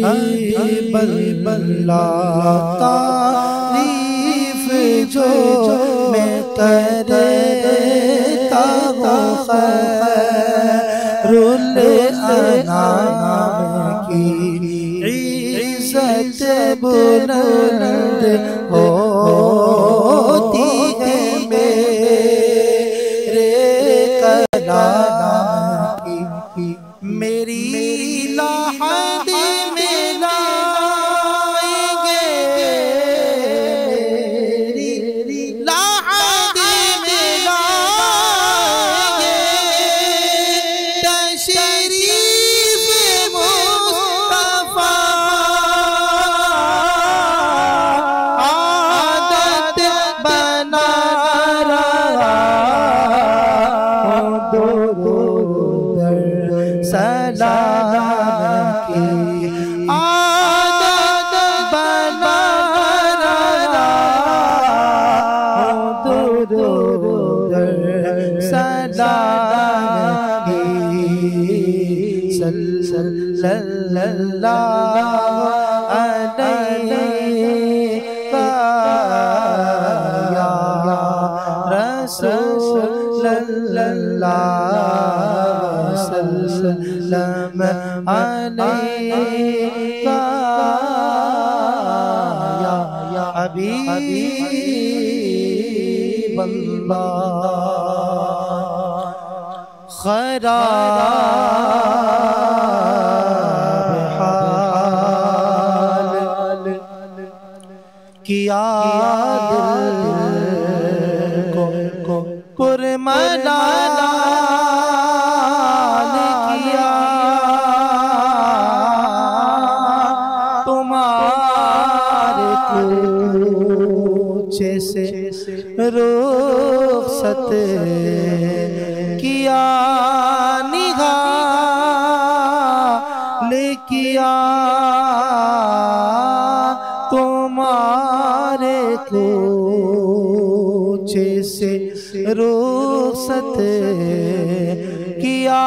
حبیب اللہ تعریف جو میں کرتا ہوں خیر الانام کی عزت بلند ہوتی ہے میرے کلام کی میری لاحد میں لائیں گے میری لاحد میں لائیں گے تشریف مصطفیٰ عادت بنا رہا درود سلام کی عادت بنا رہا درود سلام کی صلی اللہ علیہ یا رسول اللہ وسلم علیہ یا حبیب اللہ خراب حال کیا دل کو پرملال کیا تمہارے کوچے سے رخصت کیا نگاہ کیا تمہارے کوچے سے رخصت کیا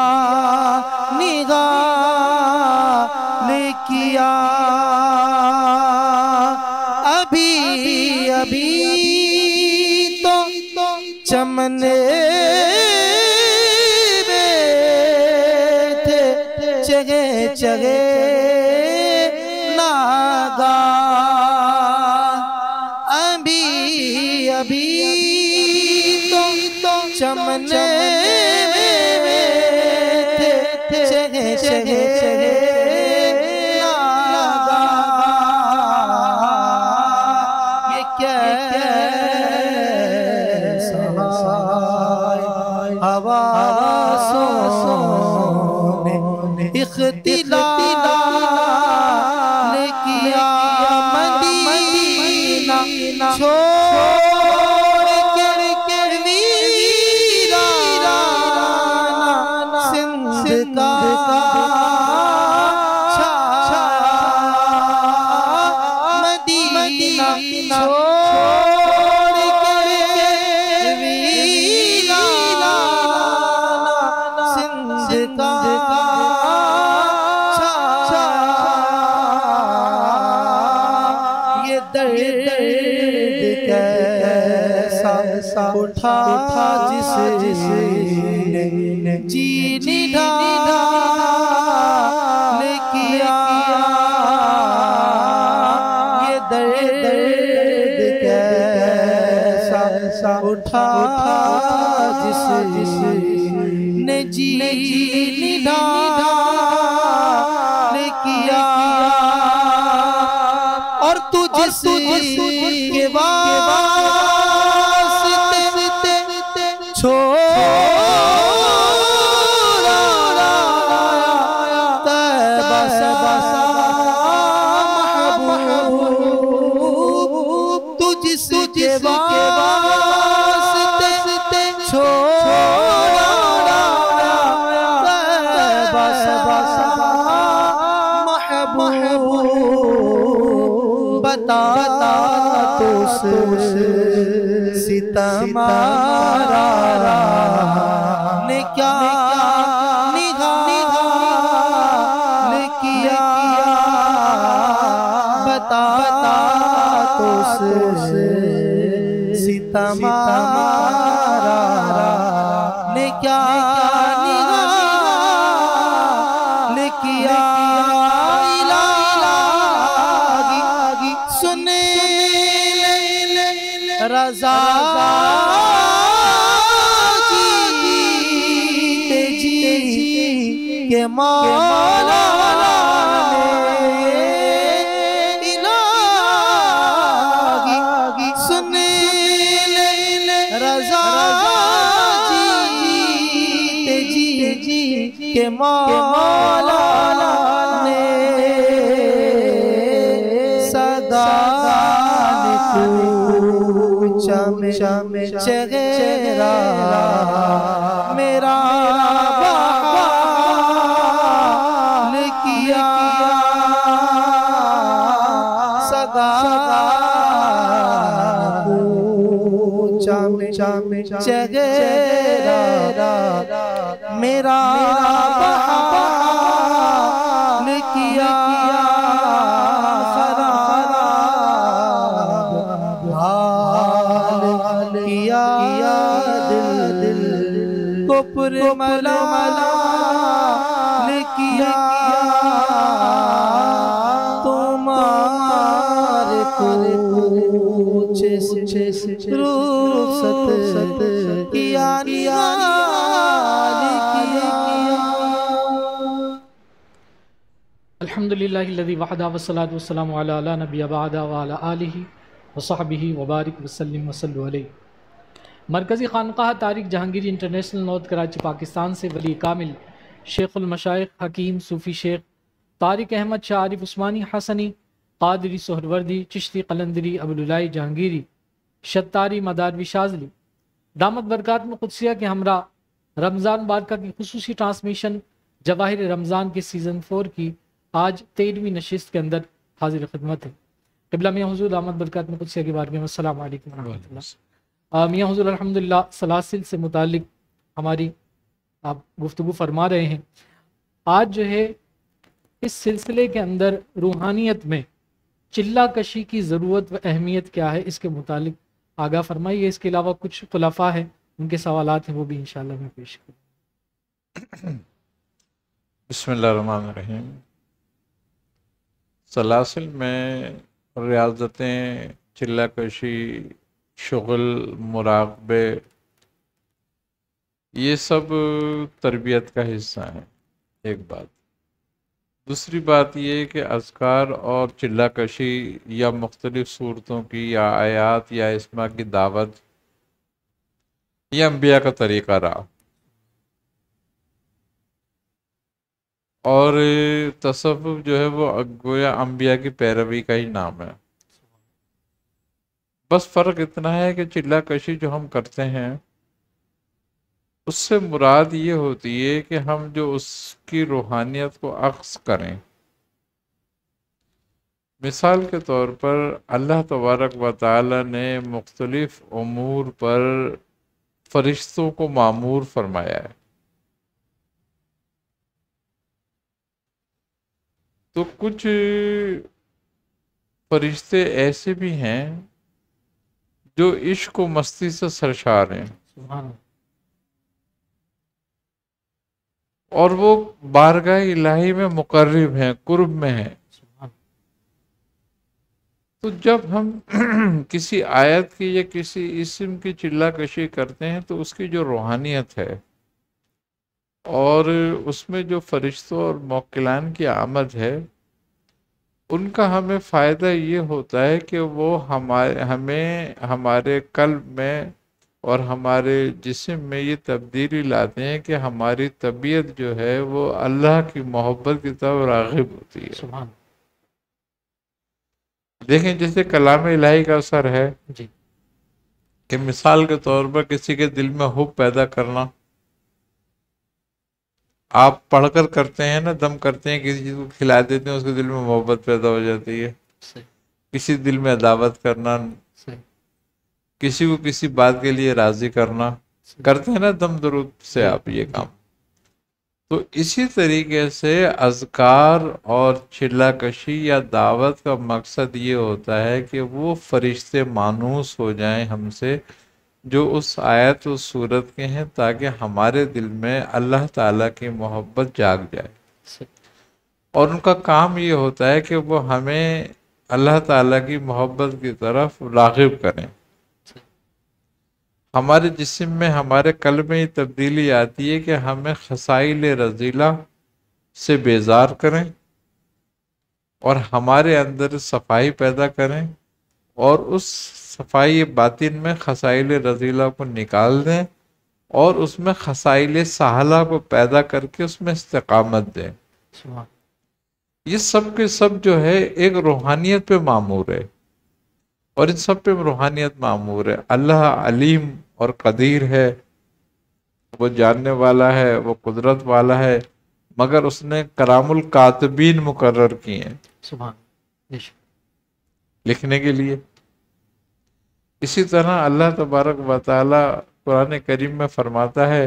نگاہ کیا ابھی تو چمن میں تھے جگہ جگہ ناگاہ ابھی تو چمن میں تھے جگہ جگہ ناگاہ یہ کیسا حواسوں نے اختلال کیا مدینہ چھوڑ کر ویرانہ سندھ کا مدینہ چھوڑ کر ویرانہ سندھ کا یہ درد کیسا اٹھا جس نے جی نڈھال کیا یہ درد کیسا اٹھا جس نے جی نڈھال کیا اور تو جس کے واسطے چھوڑا طیبہ محبوب تو جس کے واسطے چھوڑا طیبہ محبوب بتا تو ستم آرا نے کیا نگاہ کیا ستمارا نے کیا نگاہ کیا الہی سن لے رضا جی کہ مولا الہی سن لے رضا جی کہ مولا نے صدا پوچھا چہرہ میرا بحال کیا صدا پوچھا چہرہ میرا بحال کیا دل کو پرملال کیا تمہارے کچھ رخصت کیا الحمدللہ الذی وحدہ والصلاة والسلام علی نبی بعدہ وعلی آلہ وصحبہ وبارک وسلم وصلو علیہ۔ مرکزی خانقاہ طارق جہانگیری انٹرنیشنل نارتھ کراچی پاکستان سے ولی کامل شیخ المشائخ حکیم صوفی شیخ طارق احمد شاہ عارف عثمانی حسنی قادری سہروردی چشتی قلندری ابوالعلائی جہانگیری شتاری مداروی شاذلی دامت برکات میں قدسیہ کے ہمراہ رمضان مبارکہ کی خصوصی ٹرانسمیشن جواہر رمضان کے سیزن 4 کی آج 13ویں نشست کے اندر حاضر خدمت ہے۔ قبلہ میاں حضور دامت برکات میں قدسیہ کی بارگاہ میں السلام علیکم ورحمۃ اللہ۔ میاں حضور الحمدللہ سلاسل سے متعلق ہماری آپ گفتگو فرما رہے ہیں۔ آج جو ہے اس سلسلے کے اندر روحانیت میں چلہ کشی کی ضرورت و اہمیت کیا ہے اس کے متعلق آگاہ فرمائیے۔ اس کے علاوہ کچھ خلفاء ہیں ان کے سوالات ہیں وہ بھی انشاءاللہ میں پیش کروں۔ بسم اللہ الرحمن الرحیم۔ سلاسل میں ریاضتیں، چلہ کشی، شغل، مراقبے، یہ سب تربیت کا حصہ ہیں، ایک بات۔ دوسری بات یہ کہ اذکار اور چلہ کشی یا مختلف صورتوں کی یا آیات یا اسما کی دعوت یہ انبیاء کا طریقہ رہا، اور تصوف جو ہے وہ گویا انبیاء کی پیروی کا ہی نام ہے۔ بس فرق اتنا ہے کہ چلہ کشی جو ہم کرتے ہیں اس سے مراد یہ ہوتی ہے کہ ہم جو اس کی روحانیت کو اخذ کریں۔ مثال کے طور پر اللہ تبارک و تعالی نے مختلف امور پر فرشتوں کو مامور فرمایا ہے، تو کچھ فرشتے ایسے بھی ہیں جو عشق و مستی سے سرشار ہیں، اور وہ بارگاہ الہی میں مقرب ہیں، قرب میں ہیں۔ تو جب ہم کسی آیت کی یا کسی اسم کی چلہ کشی کرتے ہیں تو اس کی جو روحانیت ہے اور اس میں جو فرشتوں اور موکلان کی آمد ہے ان کا ہمیں فائدہ یہ ہوتا ہے کہ وہ ہمیں ہمارے قلب میں اور ہمارے جسم میں یہ تبدیلی لاتے ہیں کہ ہماری طبیعت جو ہے وہ اللہ کی محبت کی طرف راغب ہوتی ہے۔ سبحان دیکھیں جیسے کلام الہی کا اثر ہے جی، کہ مثال کے طور پر کسی کے دل میں حب پیدا کرنا، آپ پڑھ کر کرتے ہیں نا، دم کرتے ہیں کسی چیز کو کھلا دیتے ہیں اس کے دل میں محبت پیدا ہو جاتی ہے۔ صحیح کسی دل میں عداوت کرنا، صحیح کسی کو کسی بات کے لیے راضی کرنا، کرتے ہیں نا دم درود سے آپ یہ کام۔ تو اسی طریقے سے اذکار اور چلہ کشی یا دعوت کا مقصد یہ ہوتا ہے کہ وہ فرشتے مانوس ہو جائیں ہم سے جو اس آیت و صورت کے ہیں، تاکہ ہمارے دل میں اللہ تعالیٰ کی محبت جاگ جائے. اور ان کا کام یہ ہوتا ہے کہ وہ ہمیں اللہ تعالیٰ کی محبت کی طرف راغب کریں. ہمارے جسم میں، ہمارے قلب میں یہ تبدیلی آتی ہے کہ ہمیں خصائل رذیلہ سے بیزار کریں اور ہمارے اندر صفائی پیدا کریں، اور اس صفائی باطن میں خصائل رذیلہ کو نکال دیں اور اس میں خصائل سہلہ کو پیدا کر کے اس میں استقامت دیں. یہ سب کے سب جو ہے ایک روحانیت پہ معمور ہے، اور ان سب پہ روحانیت معمور ہے. اللہ علیم اور قدیر ہے، وہ جاننے والا ہے، وہ قدرت والا ہے، مگر اس نے کرام الکاتبین مقرر کیے ہیں سبحان لکھنے کے لیے. اسی طرح اللہ تبارک و تعالی قرآن کریم میں فرماتا ہے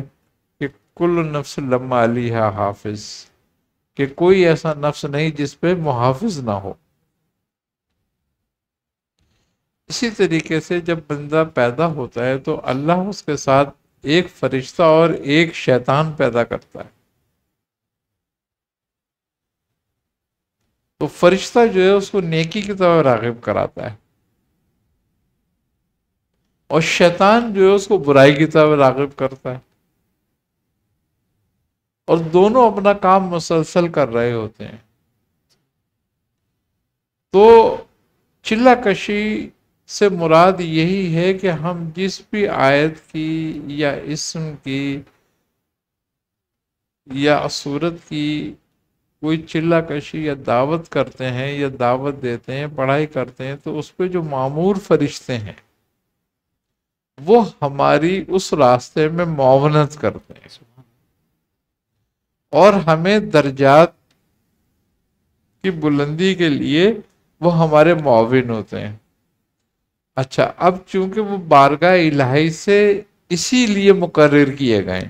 کہ کل نفس لما علیہا حافظ، کہ کوئی ایسا نفس نہیں جس پہ محافظ نہ ہو. اسی طریقے سے جب بندہ پیدا ہوتا ہے تو اللہ اس کے ساتھ ایک فرشتہ اور ایک شیطان پیدا کرتا ہے. تو فرشتہ جو ہے اس کو نیکی کی طرف راغب کراتا ہے، اور شیطان جو ہے اس کو برائی کی طرف راغب کرتا ہے، اور دونوں اپنا کام مسلسل کر رہے ہوتے ہیں. تو چلہ کشی سے مراد یہی ہے کہ ہم جس بھی آیت کی یا اسم کی یا صورت کی کوئی چلہ کشی یا دعوت کرتے ہیں یا دعوت دیتے ہیں، پڑھائی کرتے ہیں، تو اس پہ جو مامور فرشتے ہیں وہ ہماری اس راستے میں معاونت کرتے ہیں اور ہمیں درجات کی بلندی کے لیے وہ ہمارے معاون ہوتے ہیں. اچھا، اب چونکہ وہ بارگاہ الہی سے اسی لیے مقرر کیے گئے،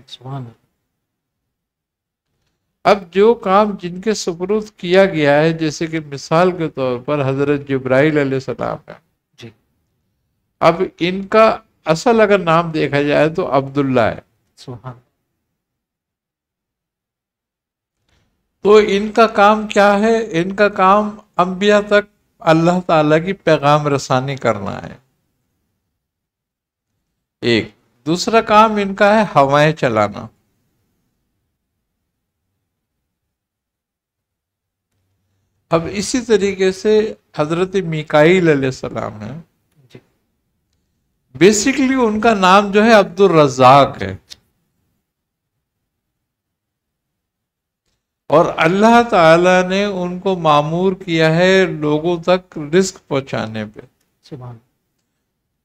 اب جو کام جن کے سپرد کیا گیا ہے، جیسے کہ مثال کے طور پر حضرت جبرائیل علیہ السلام ہے جی، اب ان کا اصل اگر نام دیکھا جائے تو عبداللہ ہے. سبحان. تو ان کا کام کیا ہے؟ ان کا کام انبیاء تک اللہ تعالیٰ کی پیغام رسانی کرنا ہے. ایک دوسرا کام ان کا ہے ہوائیں چلانا. اب اسی طریقے سے حضرت میکائیل علیہ السلام ہے، بیسیکلی ان کا نام جو ہے عبد الرزاق ہے، اور اللہ تعالی نے ان کو مامور کیا ہے لوگوں تک رزق پہنچانے پہ سبحان.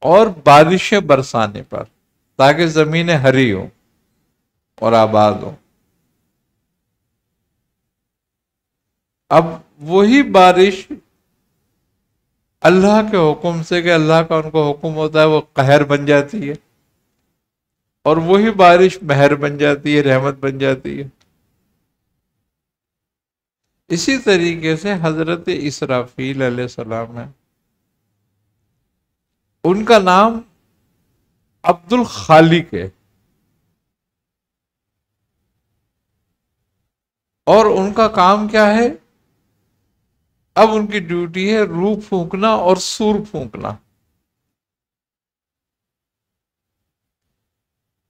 اور بارشیں برسانے پر، تاکہ زمینیں ہری ہوں اور آباد ہوں. اب وہی بارش اللہ کے حکم سے، کہ اللہ کا ان کو حکم ہوتا ہے، وہ قہر بن جاتی ہے، اور وہی بارش مہر بن جاتی ہے، رحمت بن جاتی ہے. اسی طریقے سے حضرت اسرافیل علیہ السلام ہے، ان کا نام عبد الخالق ہے، اور ان کا کام کیا ہے؟ اب ان کی ڈیوٹی ہے روح پھونکنا اور سور پھونکنا.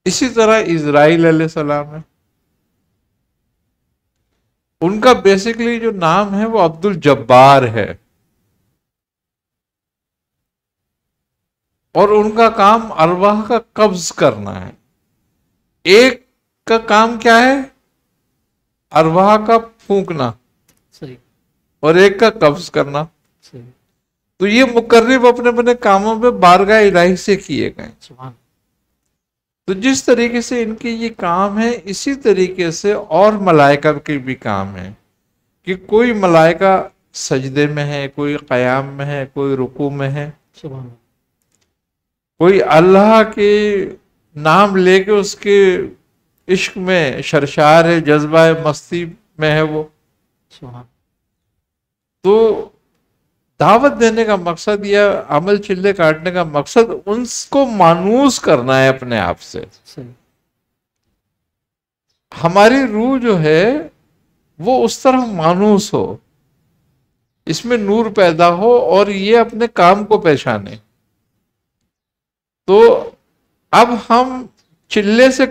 اسی طرح اسرائیل علیہ السلام ہے، ان کا بیسیکلی جو نام ہے وہ عبد الجبار ہے، اور ان کا کام ارواح کا قبض کرنا ہے. ایک کا کام کیا ہے؟ ارواح کا پھونکنا، صحیح. اور ایک کا قبض کرنا. صحیح. تو یہ مقرب اپنے اپنے کاموں پہ بارگاہ الہی سے کیے گئے. سبحان. تو جس طریقے سے ان کی یہ کام ہے، اسی طریقے سے اور ملائکہ کے بھی کام ہے، کہ کوئی ملائکہ سجدے میں ہے، کوئی قیام میں ہے، کوئی رکوع میں ہے، سبحان. کوئی اللہ کے نام لے کے اس کے عشق میں شرشار ہے، جذبہ مستی میں ہے وہ. سبحان. تو دعوت دینے کا مقصد یا عمل چلے کاٹنے کا مقصد ان کو مانوس کرنا ہے اپنے آپ سے. صحیح. ہماری روح جو ہے وہ اس طرح مانوس ہو، اس میں نور پیدا ہو اور یہ اپنے کام کو پہچانے. تو اب ہم چلے سے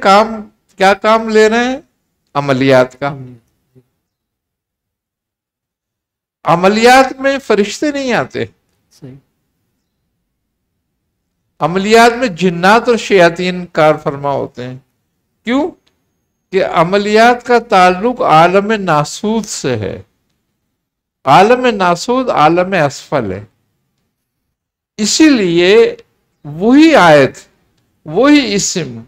کیا کام لے رہے ہیں؟ عملیات کا. عملیات میں فرشتے نہیں آتے، صحیح. عملیات میں جنات اور شیاطین کار فرما ہوتے ہیں. کیوں؟ کہ عملیات کا تعلق عالم ناسود سے ہے. عالم ناسود عالم اسفل ہے. اسی لیے وہی آیت، وہی اسم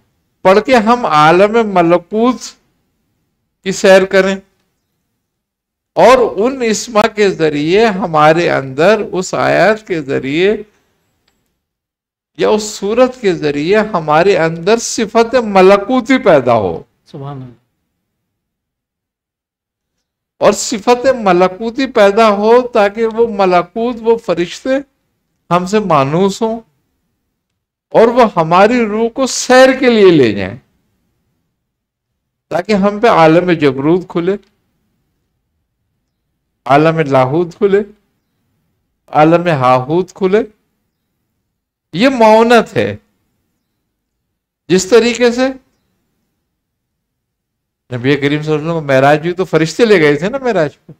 پڑھ کے ہم عالم ملکوت کی سیر کریں اور ان اسما کے ذریعے ہمارے اندر اس آیات کے ذریعے یا اس صورت کے ذریعے ہمارے اندر صفت ملکوتی پیدا ہو. سبحان اللہ. اور صفت ملکوتی پیدا ہو تاکہ وہ ملکوت، وہ فرشتے ہم سے مانوس ہوں اور وہ ہماری روح کو سیر کے لیے لے جائیں تاکہ ہم پہ عالم جبروت کھلے، عالم لاہوت کھلے، عالم ہاہوت کھلے. یہ معاونت ہے. جس طریقے سے نبی کریم صلی اللہ علیہ وسلم کو معراج ہوئی تو فرشتے لے گئے تھے نا معراج کو.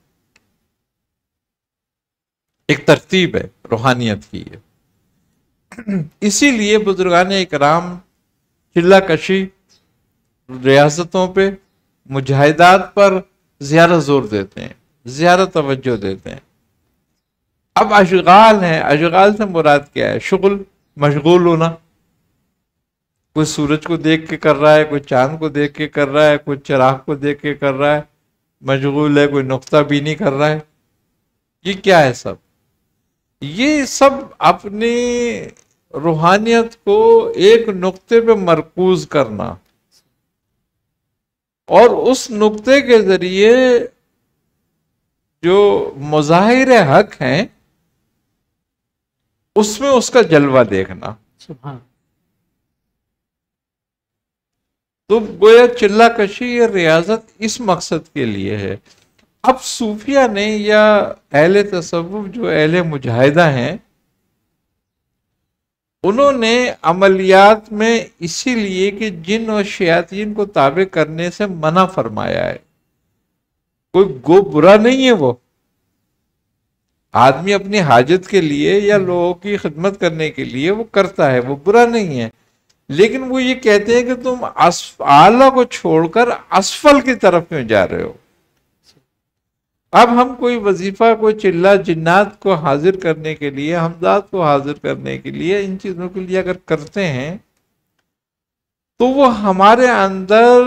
ایک ترتیب ہے روحانیت کی ہے. اسی لیے بزرگان اکرام چلہ کشی، ریاستوں پہ، مجاہدات پر زیادہ زور دیتے ہیں، زیادہ توجہ دیتے ہیں. اب اشغال ہیں. اشغال سے مراد کیا ہے؟ شغل، مشغول ہونا. کوئی سورج کو دیکھ کے کر رہا ہے، کوئی چاند کو دیکھ کے کر رہا ہے، کوئی چراغ کو دیکھ کے کر رہا ہے، مشغول ہے. کوئی نقطہ بینی کر رہا ہے. یہ کیا ہے سب؟ یہ سب اپنی روحانیت کو ایک نقطے پہ مرکوز کرنا اور اس نقطے کے ذریعے جو مظاہر حق ہیں اس میں اس کا جلوہ دیکھنا. سبحان. تو گویا چلہ کشی یا ریاضت اس مقصد کے لیے ہے. اب صوفیہ نے یا اہل تصوف جو اہل مجاہدہ ہیں انہوں نے عملیات میں اسی لیے کہ جن اور شیاطین کو تابع کرنے سے منع فرمایا ہے. کوئی برا نہیں ہے. وہ آدمی اپنی حاجت کے لیے یا لوگوں کی خدمت کرنے کے لیے وہ کرتا ہے، وہ برا نہیں ہے. لیکن وہ یہ کہتے ہیں کہ تم اعلیٰ کو چھوڑ کر اسفل کی طرف کیوں جا رہے ہو؟ اب ہم کوئی وظیفہ، کوئی چلہ جنات کو حاضر کرنے کے لیے، حمدات کو حاضر کرنے کے لیے، ان چیزوں کے لیے اگر کرتے ہیں تو وہ ہمارے اندر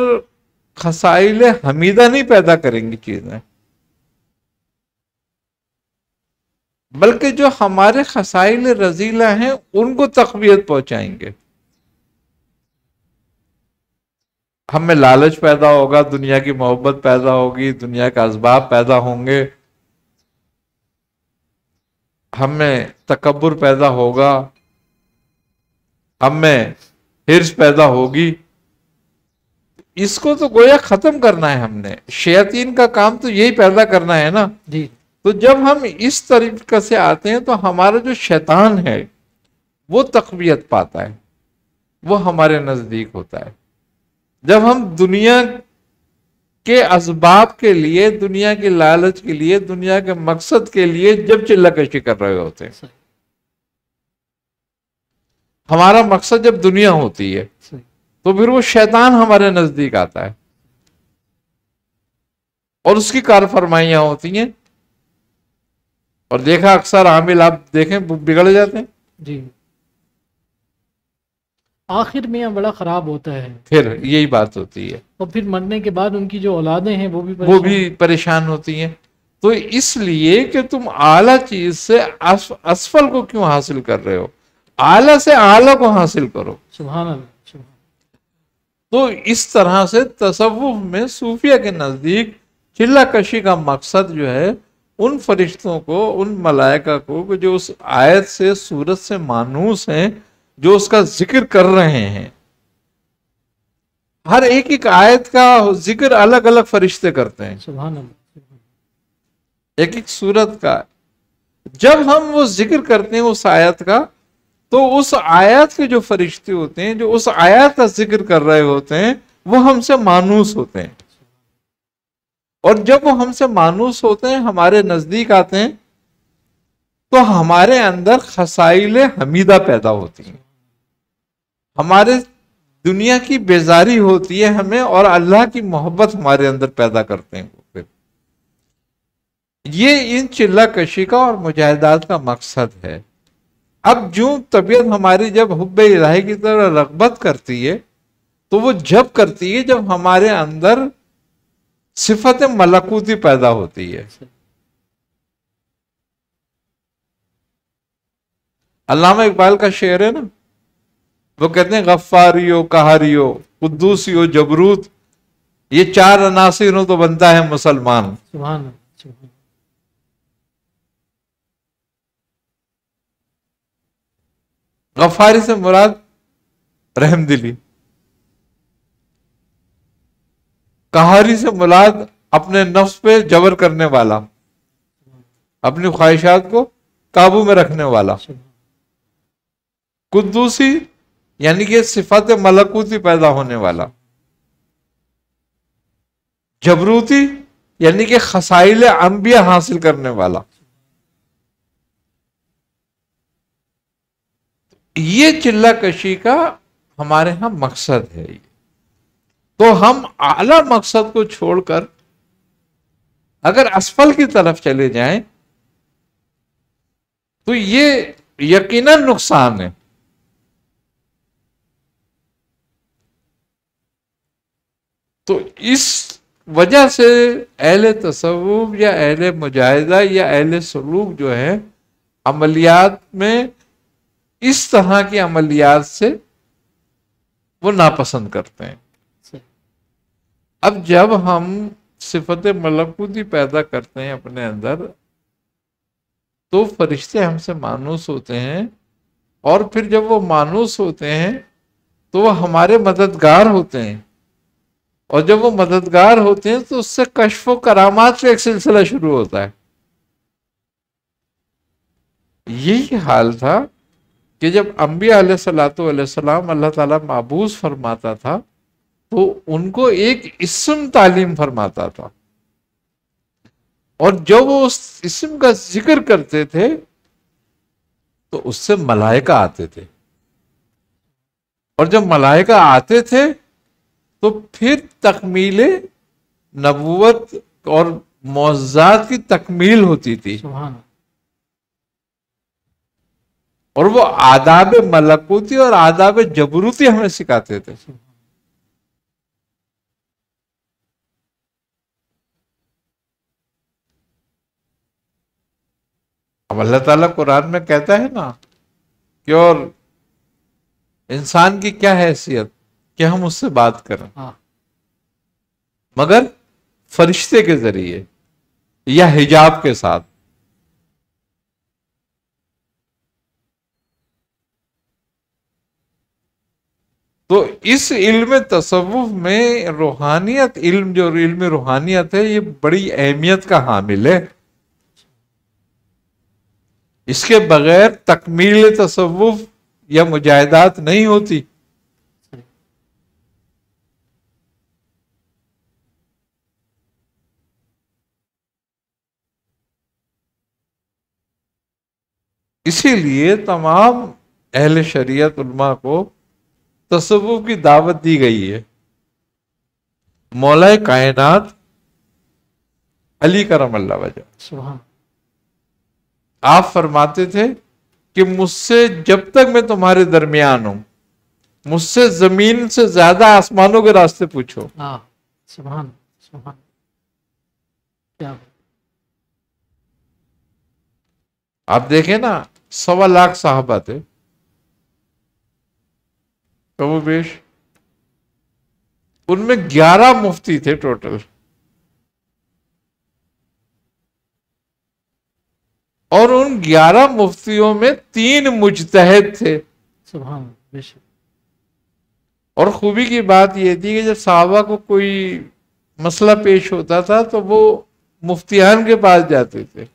خصائل حمیدہ نہیں پیدا کریں گی چیزیں، بلکہ جو ہمارے خصائل رذیلہ ہیں ان کو تقویت پہنچائیں گے. ہم میں لالچ پیدا ہوگا، دنیا کی محبت پیدا ہوگی، دنیا کے اسباب پیدا ہوں گے، ہم میں تکبر پیدا ہوگا، ہم میں حرص پیدا ہوگی. اس کو تو گویا ختم کرنا ہے. ہم نے شیاطین کا کام تو یہی پیدا کرنا ہے نا. جی. تو جب ہم اس طریقے سے آتے ہیں تو ہمارا جو شیطان ہے وہ تقویت پاتا ہے، وہ ہمارے نزدیک ہوتا ہے. جب ہم دنیا کے اسباب کے لیے، دنیا کے لالچ کے لیے، دنیا کے مقصد کے لیے جب چلہ کشی کر رہے ہوتے ہیں، ہمارا مقصد جب دنیا ہوتی ہے تو پھر وہ شیطان ہمارے نزدیک آتا ہے اور اس کی کار فرمائیاں ہوتی ہیں. اور دیکھا اکثر عامل آپ دیکھیں بگڑ جاتے ہیں. جی. آخر میں بڑا خراب ہوتا ہے. پھر یہی بات ہوتی ہے. اور پھر مرنے کے بعد ان کی جو اولادیں ہیں وہ بھی پریشان ہوتی ہیں. تو اس لیے کہ تم اعلیٰ چیز سے اسفل کو کیوں حاصل کر رہے ہو؟ اعلیٰ سے اعلیٰ کو حاصل کرو. سبحان اللہ. تو اس طرح سے تصوف میں صوفیہ کے نزدیک چلہ کشی کا مقصد جو ہے ان فرشتوں کو، ان ملائکہ کو جو اس آیت سے، سورت سے مانوس ہیں، جو اس کا ذکر کر رہے ہیں. ہر ایک آیت کا ذکر الگ الگ فرشتے کرتے ہیں، سبحان اللہ. ایک سورت کا. جب ہم وہ ذکر کرتے ہیں اس آیت کا، تو اس آیت کے جو فرشتے ہوتے ہیں، جو اس آیت کا ذکر کر رہے ہوتے ہیں، وہ ہم سے مانوس ہوتے ہیں. اور جب وہ ہم سے مانوس ہوتے ہیں، ہمارے نزدیک آتے ہیں، تو ہمارے اندر خصائل حمیدہ پیدا ہوتی ہیں، ہمارے دنیا کی بیزاری ہوتی ہے ہمیں، اور اللہ کی محبت ہمارے اندر پیدا کرتے ہیں. پھر یہ ان چلہ کشی کا اور مجاہدات کا مقصد ہے. اب جو طبیعت ہماری جب حب الہی کی طرح رغبت کرتی ہے، تو وہ جب کرتی ہے جب ہمارے اندر صفت ملکوتی پیدا ہوتی ہے. علامہ اقبال کا شعر ہے نا، وہ کہتے ہیں غفاریو، قہاریو، قدوسیو، جبروت، یہ 4 عناصر ہوں تو بنتا ہے مسلمان. سبحان اللہ. سبحان اللہ. غفاری سے مراد رحم دلی، قہاری سے مراد اپنے نفس پہ جبر کرنے والا، اپنی خواہشات کو قابو میں رکھنے والا. قدوسی یعنی کہ صفات ملکوتی پیدا ہونے والا. جبروتی یعنی کہ خصائل انبیاء حاصل کرنے والا. یہ چلہ کشی کا ہمارے ہاں مقصد ہے. تو ہم اعلیٰ مقصد کو چھوڑ کر اگر اسفل کی طرف چلے جائیں تو یہ یقیناً نقصان ہے. تو اس وجہ سے اہل تصوف یا اہل مجاہدہ یا اہل سلوک جو ہے، عملیات میں اس طرح کی عملیات سے وہ ناپسند کرتے ہیں. اب جب ہم صفت ملکوتی پیدا کرتے ہیں اپنے اندر، تو فرشتے ہم سے مانوس ہوتے ہیں، اور پھر جب وہ مانوس ہوتے ہیں تو وہ ہمارے مددگار ہوتے ہیں، اور جب وہ مددگار ہوتے ہیں تو اس سے کشف و کرامات کا ایک سلسلہ شروع ہوتا ہے. یہی حال تھا کہ جب انبیاء علیہ الصلوۃ والسلام اللہ تعالیٰ مابعوث فرماتا تھا تو ان کو ایک اسم تعلیم فرماتا تھا، اور جب وہ اس اسم کا ذکر کرتے تھے تو اس سے ملائکہ آتے تھے، اور جب ملائکہ آتے تھے تو پھر تکمیل نبوت اور معجزات کی تکمیل ہوتی تھی. سبحان اللہ. اور وہ آداب ملکوتی اور آداب جبروتی ہمیں سکھاتے تھے. اب اللہ تعالیٰ قرآن میں کہتا ہے نا کہ اور انسان کی کیا حیثیت کہ ہم اس سے بات کریں، مگر فرشتے کے ذریعے یا حجاب کے ساتھ. تو اس علم تصوف میں روحانیت، علم جو علم روحانیت ہے، یہ بڑی اہمیت کا حامل ہے. اس کے بغیر تکمیل تصوف یا مجاہدات نہیں ہوتی. اسی لیے تمام اہل شریعت علماء کو تصوف کی دعوت دی گئی ہے. مولا کائنات علی کرم اللہ وجہ سبحان. آپ فرماتے تھے کہ مجھ سے جب تک میں تمہارے درمیان ہوں، مجھ سے زمین سے زیادہ آسمانوں کے راستے پوچھو. سبحان سبحان. کیا آپ دیکھیں نا، 1.25 لاکھ صحابہ تھے کم و بیش، ان میں 11 مفتی تھے ٹوٹل. اور ان 11 مفتیوں میں 3 مجتہد تھے. سبحان اللہ، بے شک. اور خوبی کی بات یہ تھی کہ جب صحابہ کو کوئی مسئلہ پیش ہوتا تھا تو وہ مفتیان کے پاس جاتے تھے،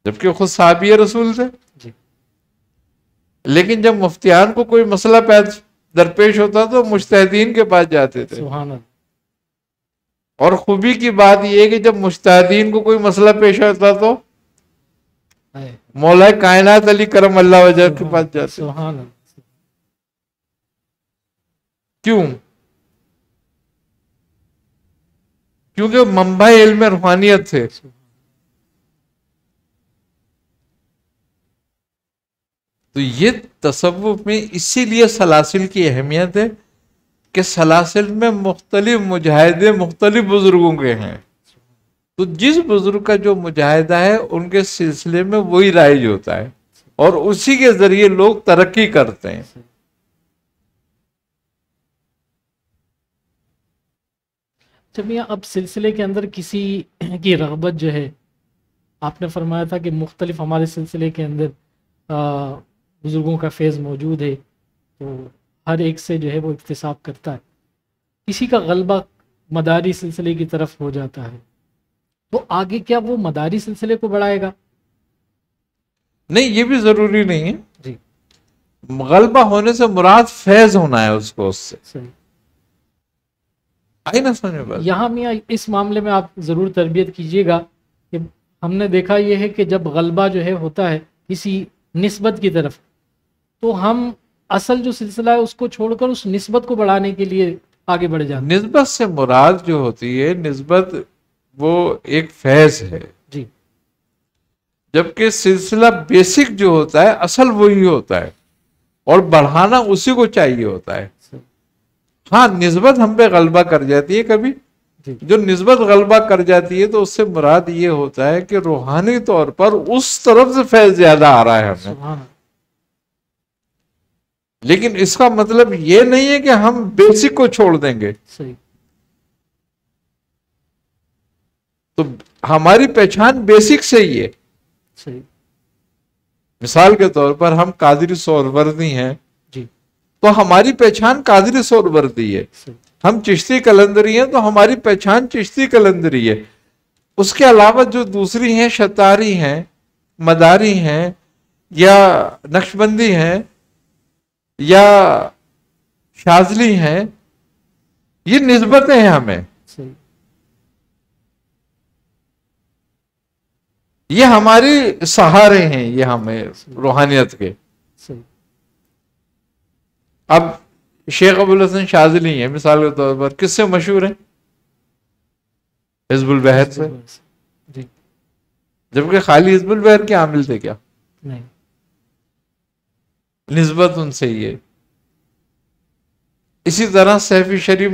جبکہ خود صحابی رسول تھے. جی. لیکن جب مفتیان کو کوئی مسئلہ درپیش ہوتا تو مجتہدین کے پاس جاتے تھے. سبحان اللہ. اور خوبی کی بات یہ ہے کہ جب مجتہدین کو کوئی مسئلہ پیش ہوتا تو مولا کائنات علی کرم اللہ وجہ کے پاس جاتے. سبحان اللہ. کیوں؟ کیونکہ منبع علم روحانیت تھے. تو یہ تصوف میں اسی لیے سلاسل کی اہمیت ہے کہ سلاسل میں مختلف مجاہدے مختلف بزرگوں کے ہیں. تو جس بزرگ کا جو مجاہدہ ہے ان کے سلسلے میں وہی رائج ہوتا ہے اور اسی کے ذریعے لوگ ترقی کرتے ہیں. جب یہ اب سلسلے کے اندر کسی کی رغبت جو ہے، آپ نے فرمایا تھا کہ مختلف ہمارے سلسلے کے اندر بزرگوں کا فیض موجود ہے، تو ہر ایک سے جو ہے وہ اکتساب کرتا ہے. کسی کا غلبہ مداری سلسلے کی طرف ہو جاتا ہے تو آگے کیا وہ مداری سلسلے کو بڑھائے گا؟ نہیں، یہ بھی ضروری نہیں ہے. جی. غلبہ ہونے سے مراد فیض ہونا ہے اس کو، اس سے. صحیح. آئی نہ سمجھے بات؟ یہاں میاں اس معاملے میں آپ ضرور تربیت کیجیے گا کہ ہم نے دیکھا یہ ہے کہ جب غلبہ جو ہے ہوتا ہے کسی نسبت کی طرف، تو ہم اصل جو سلسلہ ہے اس کو چھوڑ کر اس نسبت کو بڑھانے کے لیے آگے بڑھ جاتے ہیں. نسبت سے مراد جو ہوتی ہے، نسبت وہ ایک فیض ہے. جی. جبکہ سلسلہ بیسک جو ہوتا ہے اصل وہی ہوتا ہے اور بڑھانا اسی کو چاہیے ہوتا ہے. ہاں، نسبت ہم پہ غلبہ کر جاتی ہے کبھی. جی. جو نسبت غلبہ کر جاتی ہے تو اس سے مراد یہ ہوتا ہے کہ روحانی طور پر اس طرف سے فیض زیادہ آ رہا ہے ہمیں. سبحان. لیکن اس کا مطلب یہ نہیں ہے کہ ہم بیسک کو چھوڑ دیں گے. صحیح. تو ہماری پہچان بیسک سے ہی ہے. صحیح. مثال کے طور پر ہم قادری سہروردی ہیں، جی. تو ہماری پہچان قادری سہروردی ہے. صحیح. ہم چشتی قلندری ہیں تو ہماری پہچان چشتی قلندری ہے. اس کے علاوہ جو دوسری ہیں، شتاری ہیں، مداری ہیں، یا نقشبندی ہیں، یا شاذلی ہیں، یہ نسبتیں ہیں ہمیں. صحیح. یہ ہماری سہارے ہیں، یہ ہمیں روحانیت کے. صحیح. اب شیخ ابوالحسن شاذلی ہیں مثال کے طور پر، کس سے مشہور ہیں؟ حزب البحر سے. جی. جبکہ خالی حزب البحر کے عامل تھے کیا؟ نہیں. نسبت ان سے ہی ہے. اسی طرح سیفی شریف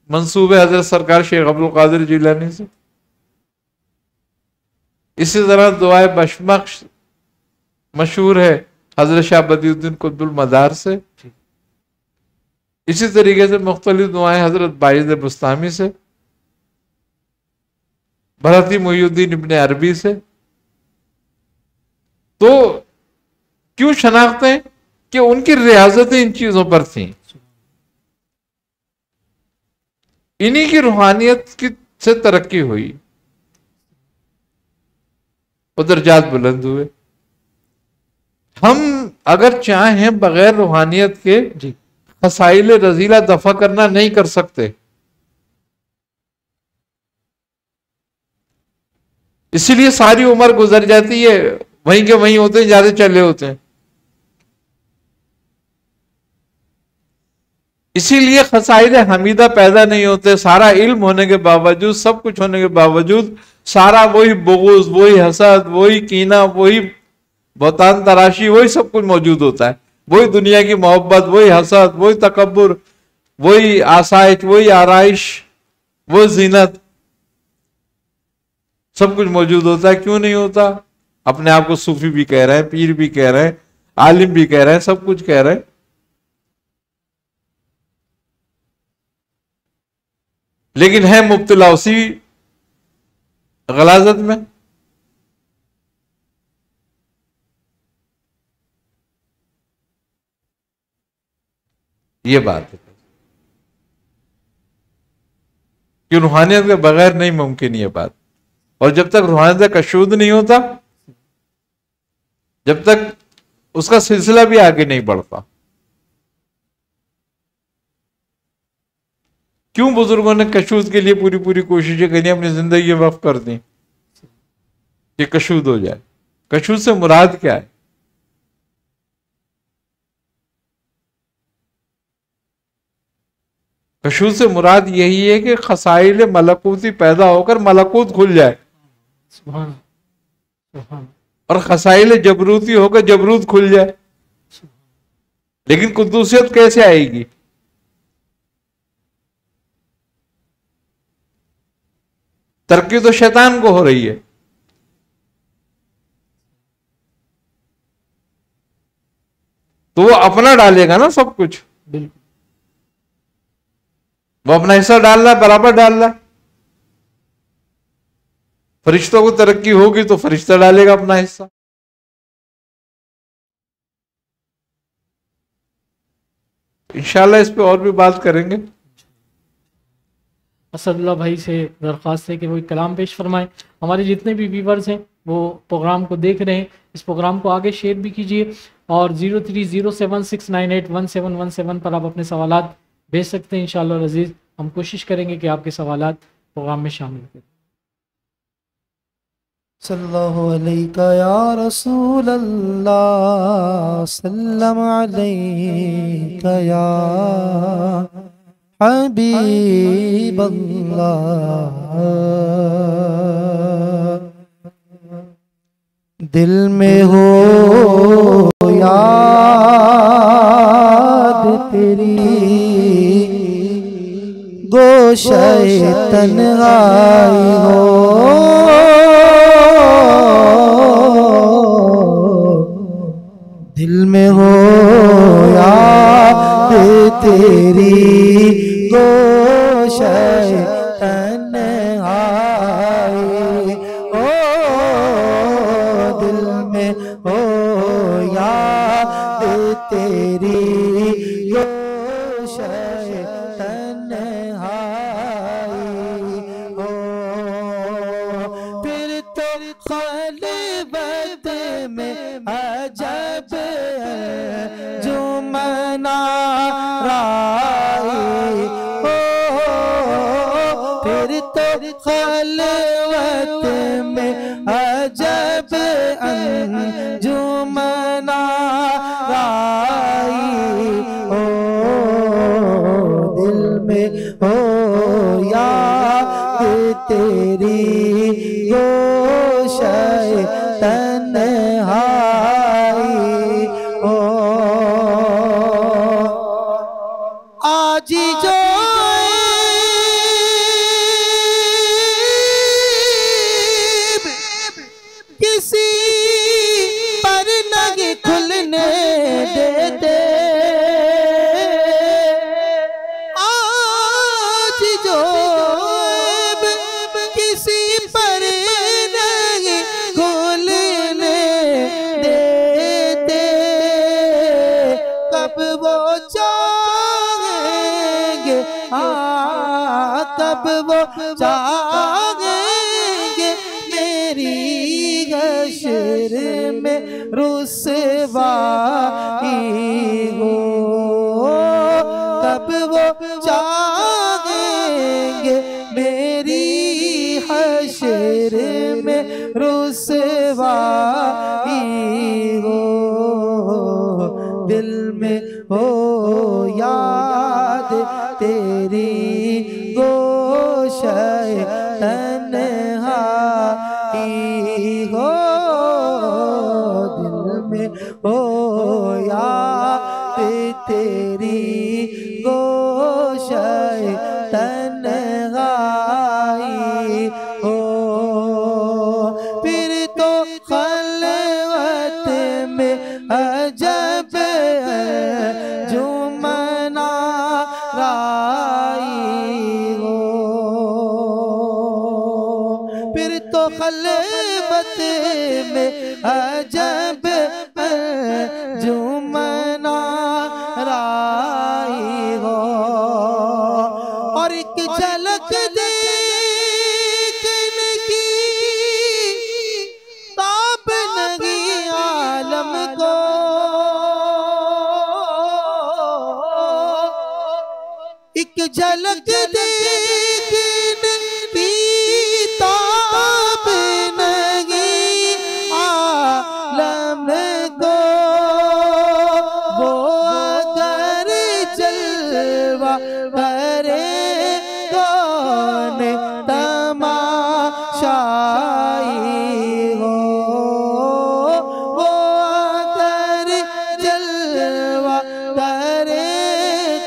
منصوب ہے حضرت سرکار شیخ عبدالقادر جیلانی سے. اسی طرح دعائے بشمخش مشہور ہے حضرت شاہ بدیع الدین قطب المدار سے. اسی طریقے سے مختلف دعائیں حضرت باعث بستامی سے، بھرتی محی الدین ابن عربی سے. تو کیوں شناختیں؟ کہ ان کی ریاضتیں ان چیزوں پر تھیں. انہی کی روحانیت کی سے ترقی ہوئی، درجات بلند ہوئے. ہم اگر چاہیں بغیر روحانیت کے جی. مسائل رذیلہ دفع کرنا نہیں کر سکتے. اسی لیے ساری عمر گزر جاتی ہے، وہیں کے وہیں ہوتے ہیں، زیادہ چلے ہوتے ہیں. اسی لیے خصائل حمیدہ پیدا نہیں ہوتے. سارا علم ہونے کے باوجود، سب کچھ ہونے کے باوجود، سارا وہی بغض، وہی حسد، وہی کینہ، وہی بہتان تراشی، وہی سب کچھ موجود ہوتا ہے. وہی دنیا کی محبت، وہی حسد، وہی تکبر، وہی آسائش، وہی آرائش، وہ زینت، سب کچھ موجود ہوتا ہے. کیوں نہیں ہوتا؟ اپنے آپ کو صوفی بھی کہہ رہے ہیں، پیر بھی کہہ رہے ہیں، عالم بھی کہہ رہے ہیں، سب کچھ کہہ رہے ہیں. لیکن ہے مبتلا اسی غلاظت میں. یہ بات ہے کہ روحانیت کے بغیر نہیں ممکن یہ بات. اور جب تک روحانیت کا شود نہیں ہوتا، جب تک اس کا سلسلہ بھی آگے نہیں بڑھتا. کیوں بزرگوں نے کشود کے لیے پوری پوری کوششیں کریں، اپنی زندگی وقف کر دیں کہ کشود ہو جائے. کشود سے مراد کیا ہے؟ کشود سے مراد یہی ہے کہ خصائل ملکوتی پیدا ہو کر ملکوت کھل جائے، سبحان سبحان. اور خصائل جبروتی ہو کر جبروت کھل جائے. لیکن قدوسیت کیسے آئے گی؟ ترقی تو شیطان کو ہو رہی ہے. تو وہ اپنا ڈالے گا نا سب کچھ، بالکل. وہ اپنا حصہ ڈال رہا ہے، برابر ڈال رہا ہے. فرشتوں کو ترقی ہوگی تو فرشتہ ڈالے گا اپنا حصہ. انشاءاللہ اس پہ اور بھی بات کریں گے. اسد اللہ بھائی سے درخواست ہے کہ وہ ایک کلام پیش فرمائیں. ہمارے جتنے بھی ویورز ہیں وہ پروگرام کو دیکھ رہے ہیں، اس پروگرام کو آگے شیئر بھی کیجیے، اور 030769811717 پر آپ اپنے سوالات بھیج سکتے ہیں. انشاءاللہ العزیز ہم کوشش کریں گے کہ آپ کے سوالات پروگرام میں شامل کریں. صلی اللہ علیہ یا رسول اللہ، سلم علیک یا حبیب اللہ. دل میں ہو یاد تیری، گوشہ تنہائی ہو، دل میں ہو یاد تیری، گوشہ تنہائی ہو، دل میں ہو یاد تیری، گوشہ تنہائی ہو. پھر تو خلوت میں عجب جو منارائی ہو، پھر تو خلوت میں عجب جو منارائی ہو، دل میں ہو یاد تیری، گوشہ تنہائی ہو. آج جو کسی پر نہیں کھلنے دیتے، آج جو کسی پر نہیں کھلنے دیتے، کب وہ چاہیں گے، کب وہ چاہیں گے میری حشر میں رسوائی ہو، کب وہ چاہیں گے میری حشر میں رسوائی ہو، دل میں ہو یاد تیری، گوشہ تنہائی ہو، دل میں ہو یاد تیری، گوشہ تنہائی ہو. پھر تو خلوت میں عجب جو منارائی ہو، پھر تو خلوت میں عجب جو منارائی جھلک دیکھنے کی تاب نہیں عالم کو، وہ اگر جلوہ کرے کون تماشائی ہو، وہ اگر جلوہ کرے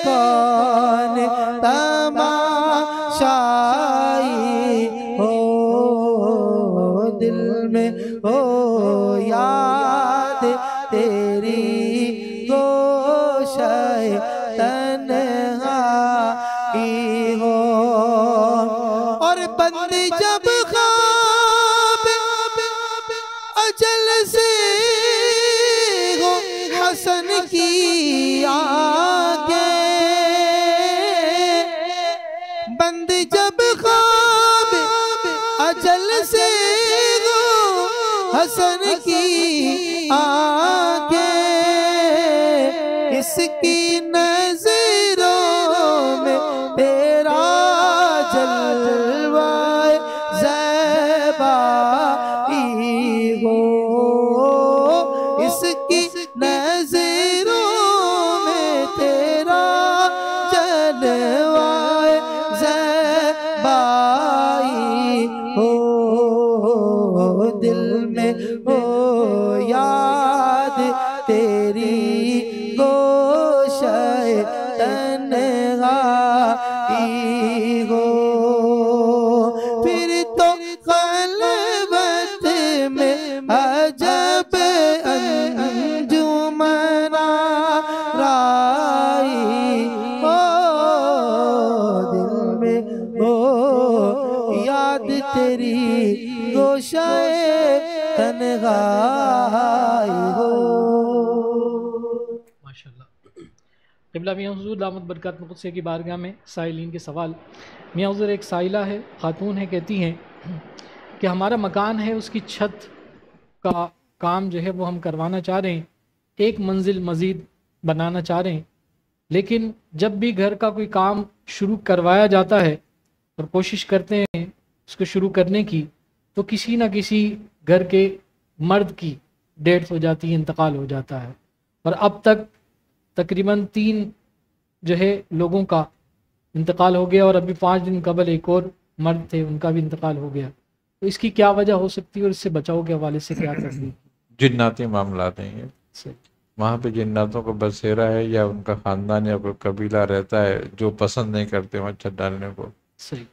کون تماشائی ہو، دل میں ہو یاد تیری گوشۂ تنہائی ہو، اور بندے جب خواب اجل سے ہو حسن کی آنکھیں، بندے جب خواب اجل سے ہو حسن کی آنکھیں، اس کی نظروں میں تیرا جلوہ زیبائی ہو، اس کی نظروں میں تیرا جلوہ زیبائی ہو، دل میں ہو یاد تیری گوشۂ تنہائی ہو، پھر تو خلوت میں عجب انجمن آرائی ہو، دل میں ہو یاد تیری گوشۂ تنہائی ہو۔ ماشاءاللہ۔ قبلہ میاں حضور دامت برکات قدسیہ کی بارگاہ میں سائلین کے سوال۔ میاں حضور ایک سائلہ ہے، خاتون ہے، کہتی ہیں کہ ہمارا مکان ہے، اس کی چھت کا کام جو ہے وہ ہم کروانا چاہ رہے ہیں، ایک منزل مزید بنانا چاہ رہے ہیں، لیکن جب بھی گھر کا کوئی کام شروع کروایا جاتا ہے اور کوشش کرتے ہیں اس کو شروع کرنے کی، تو کسی نہ کسی گھر کے مرد کی ڈیتھ ہو جاتی ہے، انتقال ہو جاتا ہے، اور اب تک تقریباً 3 جو ہے لوگوں کا انتقال ہو گیا، اور ابھی 5 دن قبل ایک اور مرد تھے، ان کا بھی انتقال ہو گیا، تو اس کی کیا وجہ ہو سکتی ہے اور اس سے بچاؤ کے حوالے سے کیا کرنی؟ جناتی معاملات ہیں یہ، وہاں پہ جناتوں کا بسیرا ہے، یا ان کا خاندان یا کوئی قبیلہ رہتا ہے جو پسند نہیں کرتے وہاں چھت ڈالنے کو، صحیح،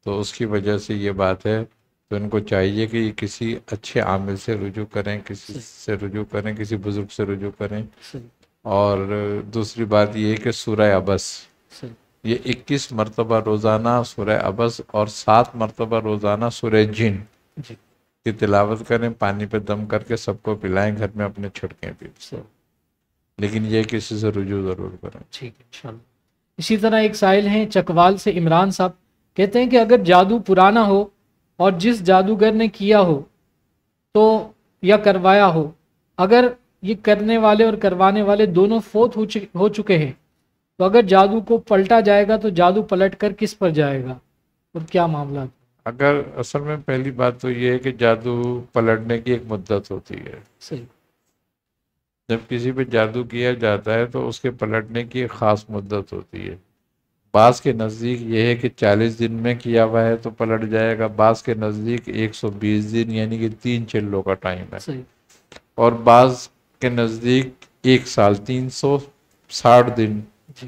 تو اس کی وجہ سے یہ بات ہے، تو ان کو چاہیے کہ کسی اچھے عامل سے رجوع کریں، کسی سے رجوع کریں، کسی بزرگ سے رجوع کریں، صحیح، اور دوسری بات یہ ہے کہ سورہ عبس، صحیح، یہ 21 مرتبہ روزانہ سورہ عبس اور 7 مرتبہ روزانہ سورہ جن جی، کی تلاوت کریں، پانی پہ دم کر کے سب کو پلائیں، گھر میں اپنے چھڑکیں بھی، صحیح، لیکن یہ کسی سے رجوع ضرور کریں۔ ٹھیک ہے انشاءاللہ۔ اسی طرح ایک سائل ہیں چکوال سے عمران صاحب، کہتے ہیں کہ اگر جادو پرانا ہو اور جس جادوگر نے کیا ہو تو یا کروایا ہو، اگر یہ کرنے والے اور کروانے والے دونوں فوت ہو چکے ہیں، تو اگر جادو کو پلٹا جائے گا تو جادو پلٹ کر کس پر جائے گا اور کیا معاملات؟ اگر اصل میں پہلی بات تو یہ ہے کہ جادو پلٹنے کی ایک مدت ہوتی ہے، صحیح، جب کسی پہ جادو کیا جاتا ہے تو اس کے پلٹنے کی ایک خاص مدت ہوتی ہے، بعض کے نزدیک یہ ہے کہ 40 دن میں کیا ہوا ہے تو پلٹ جائے گا، بعض کے نزدیک 120 دن یعنی کہ 3 چلوں کا ٹائم ہے، صحیح، اور بعض کے نزدیک 1 سال 360 دن جی،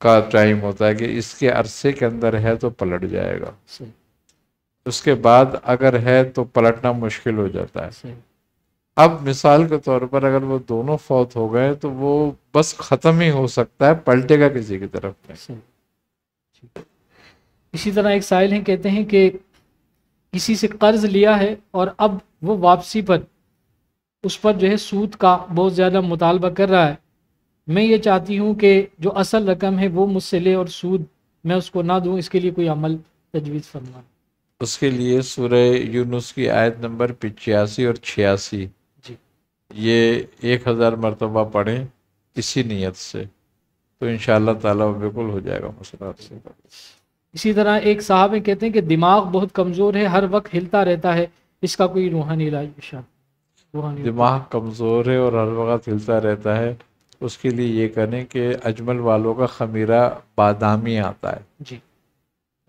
کا ٹائم ہوتا ہے کہ اس کے عرصے کے اندر ہے تو پلٹ جائے گا، صحیح، اس کے بعد اگر ہے تو پلٹنا مشکل ہو جاتا ہے۔ صحیح، اب مثال کے طور پر اگر وہ دونوں فوت ہو گئے تو وہ بس ختم ہی ہو سکتا ہے، پلٹے گا کسی کی طرف میں۔ صحیح، ٹھیک۔ اسی طرح ایک سائل ہیں، کہتے ہیں کہ کسی سے قرض لیا ہے اور اب وہ واپسی پر اس پر جو ہے سود کا بہت زیادہ مطالبہ کر رہا ہے، میں یہ چاہتی ہوں کہ جو اصل رقم ہے وہ مجھ سے لے اور سود میں اس کو نہ دوں، اس کے لیے کوئی عمل تجویز فرمائیں۔ اس کے لیے سورہ یونس کی آیت نمبر 85 اور 86 جی، یہ 1000 مرتبہ پڑھیں اسی نیت سے، تو انشاءاللہ تعالیٰ وہ بالکل ہو جائے گا مسئلہ سے۔ اسی طرح ایک صاحب کہتے ہیں کہ دماغ بہت کمزور ہے، ہر وقت ہلتا رہتا ہے، اس کا کوئی روحانی علاج ارشاد؟ روحانی دماغ کمزور ہے اور ہر وقت ہلتا رہتا ہے، اس کے لیے یہ کریں کہ اجمل والوں کا خمیرہ بادامی آتا ہے، جی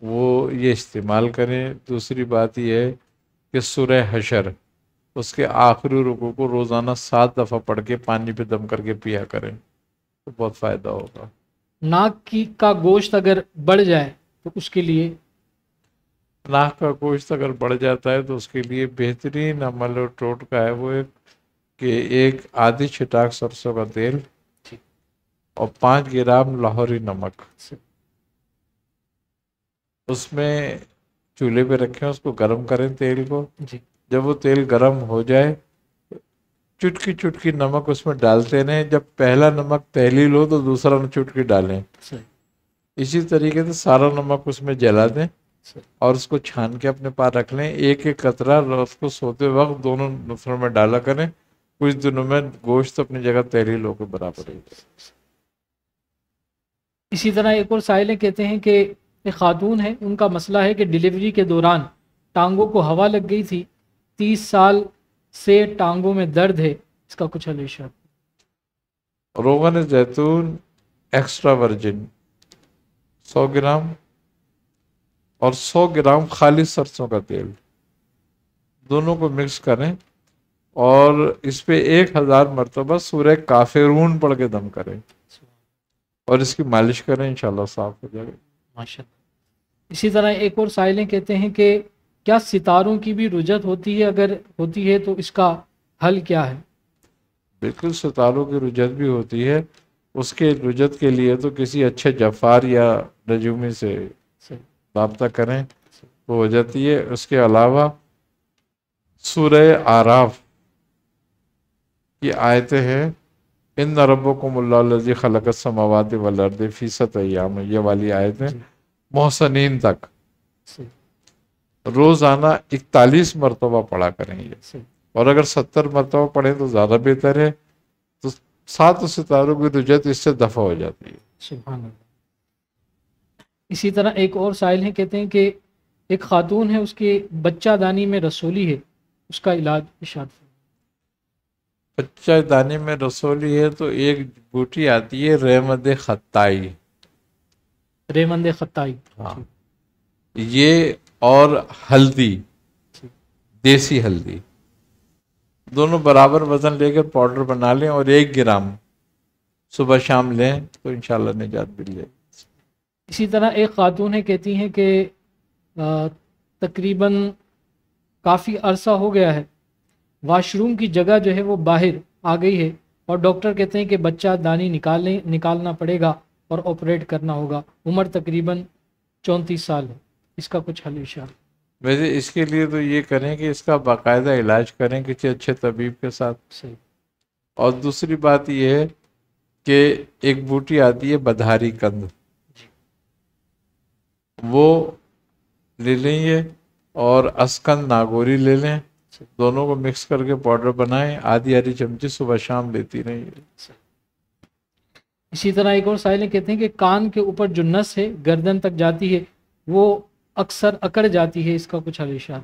وہ یہ استعمال کریں۔ دوسری بات یہ ہے کہ سورہ حشر اس کے آخری رکوع کو روزانہ 7 دفعہ پڑھ کے پانی پہ دم کر کے پیا کریں تو بہت فائدہ ہوگا۔ ناک کا گوشت اگر بڑھ جائے تو اس کے لیے؟ ناک کا گوشت اگر بڑھ جاتا ہے تو اس کے لیے بہترین عمل اور ٹوٹکا ہے وہ کہ ایک آدھی چھٹاک سرسوں کا تیل اور 5 گرام لاہوری نمک اس میں چولہے پہ رکھیں، اس کو گرم کریں تیل کو، جی جب وہ تیل گرم ہو جائے چٹکی چٹکی نمک اس میں ڈالتے رہیں، جب پہلا نمک تحلیل ہو تو دوسرا چٹکی ڈالیں، صحیح اسی طریقے سے سارا نمک اس میں جلا دیں صحیح اور اس کو چھان کے اپنے پاس رکھ لیں۔ ایک ایک قطرہ رات کو سوتے وقت دونوں نفروں میں ڈالا کریں، کچھ دنوں میں گوشت اپنی جگہ تحلیل ہو کے برابر ہو جائے۔ اسی طرح ایک اور سائلیں کہتے ہیں کہ ایک خاتون ہے، ان کا مسئلہ ہے کہ ڈیلیوری کے دوران ٹانگوں کو ہوا لگ گئی تھی، 30 سال سے ٹانگوں میں درد ہے، اس کا کچھ حل ارشاد؟ روغن زیتون ایکسٹرا ورجن 100 گرام اور 100 گرام خالص سرسوں کا تیل، دونوں کو مکس کریں اور اس پہ 1000 مرتبہ سورہ کافرون پڑھ کے دم کریں اور اس کی مالش کریں، انشاءاللہ صاف ہو جائے گا۔ ماشاءاللہ۔ اسی طرح ایک اور سائلیں کہتے ہیں کہ کیا ستاروں کی بھی رجت ہوتی ہے؟ اگر ہوتی ہے تو اس کا حل کیا ہے؟ بالکل ستاروں کی رجت بھی ہوتی ہے، اس کے رجت کے لیے تو کسی اچھے جفار یا نجومی سے صحیح رابطہ کریں تو ہو جاتی ہے۔ اس کے علاوہ سورہ آراف کی آیتیں ہیں، ان ربکم اللہ الذی خلق السماوات والارض فی 7 ایام، یہ والی آیتیں محسنین تک صحیح روزانہ 41 مرتبہ پڑھا کریں یہ، صحیح اور اگر 70 مرتبہ پڑھیں تو زیادہ بہتر ہے، تو 7 ستاروں کی رجت اس سے دفع ہو جاتی ہے۔ سبحان اللہ۔ اسی طرح ایک اور سائل ہیں کہتے ہیں کہ ایک خاتون ہے، اس کے بچہ دانی میں رسولی ہے، اس کا علاج ارشاد فرمائیں۔ بچہ دانے میں رسولی ہے تو ایک بوٹی آتی ہے رحمت خطائی، ریمند خطائی، ہاں یہ اور ہلدی، دیسی ہلدی، دونوں برابر وزن لے کر پاؤڈر بنا لیں اور 1 گرام صبح شام لیں تو انشاءاللہ نجات مل جائے۔ اسی طرح ایک خاتون ہے، کہتی ہیں کہ تقریباً کافی عرصہ ہو گیا ہے، واش روم کی جگہ جو ہے وہ باہر آ گئی ہے اور ڈاکٹر کہتے ہیں کہ بچہ دانی نکالنا پڑے گا اور آپریٹ کرنا ہوگا، عمر تقریباً 34 سال ہے، اس کا کچھ حل ارشاد؟ ویسے اس کے لیے تو یہ کریں کہ اس کا باقاعدہ علاج کریں کسی اچھے طبیب کے ساتھ، صحیح اور دوسری بات یہ ہے کہ ایک بوٹی آتی ہے بدہاری کند، وہ لے لیں یہ، اور اسکند ناگوری لے لیں، دونوں کو مکس کر کے پاؤڈر بنائیں، آدھی چمچی صبح شام لیتی رہیں۔ اسی طرح ایک اور سائل کہتے ہیں کہ کان کے اوپر جو نس ہے گردن تک جاتی ہے وہ اکثر اکڑ جاتی ہے، اس کا کچھ حل ارشاد؟